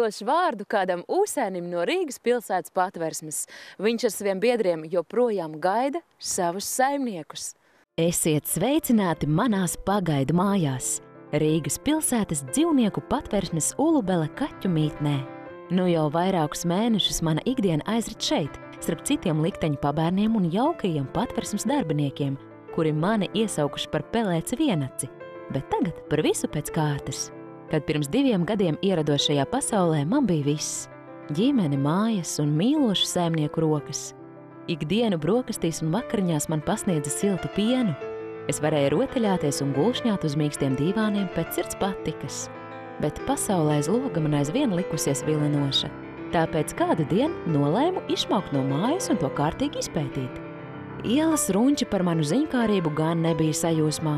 došu vārdu kādam ūsēnim no Rīgas pilsētas Patversmes. Viņš ar saviem biedriem joprojām gaida savus saimniekus. Esiet sveicināti manās pagaidu mājās, Rīgas pilsētas dzīvnieku Patversmes Ulubele kaķu mītnē. Nu jau vairākus mēnešus mana ikdiena aizrit šeit, starp citiem likteņu pabērniem un jaukajiem Patversmes darbiniekiem, kuri mani iesaukuši par pelēci vienaci, bet tagad par visu pēc kārtas. Kad pirms 2 gadiem ierados šajā pasaulē, man bija viss – ģimene, mājas un mīlošu saimnieku rokas. Ikdienu brokastīs un vakariņās man pasniedza siltu pienu. Es varēju rotaļāties un gulšņāt uz mīkstiem dīvāniem pēc sirds patikas. Bet pasaulē aiz loga man aizvien likusies vilinoša. Tāpēc kādu dienu nolēmu izšmaukt no mājas un to kārtīgi izpētīt. Ielas runči par manu ziņkārību gan nebija sajūsmā.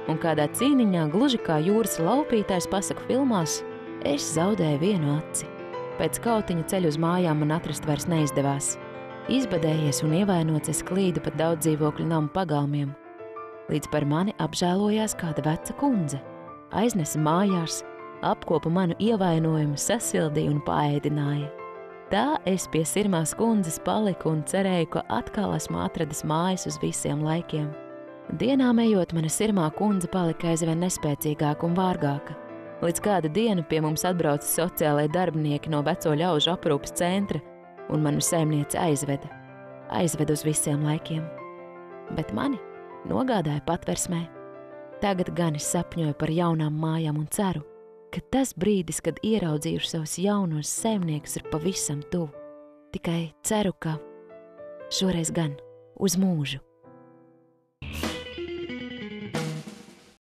Un kādā cīniņā, gluži kā jūras laupītājs pasaku filmās, es zaudēju vienu aci. Pēc kautiņa ceļu uz mājām man atrast vairs neizdevās. Izbadējies un ievainots es klīdu pa daudz dzīvokļu namu pagalmiem. Līdz par mani apžēlojās kāda veca kundze. Aiznesa mājās, apkopa manu ievainojumu, sasildīja un paēdināja. Tā es pie sirmās kundzes paliku un cerēju, ka atkal esmu atradis mājas uz visiem laikiem. Dienām ejot, mana sirmā kundze palika aizvien nespēcīgāka un vārgāka. Līdz kādu dienu pie mums atbrauca sociālai darbinieki no veco ļaužu aprūpes centra un manu saimnieci aizveda. Aizveda uz visiem laikiem. Bet mani nogādāja Patversmē. Tagad gan es sapņoju par jaunām mājām un ceru, ka tas brīdis, kad ieraudzījuši savus jaunos saimniekus, ir pavisam tuvu. Tikai ceru, ka šoreiz gan uz mūžu.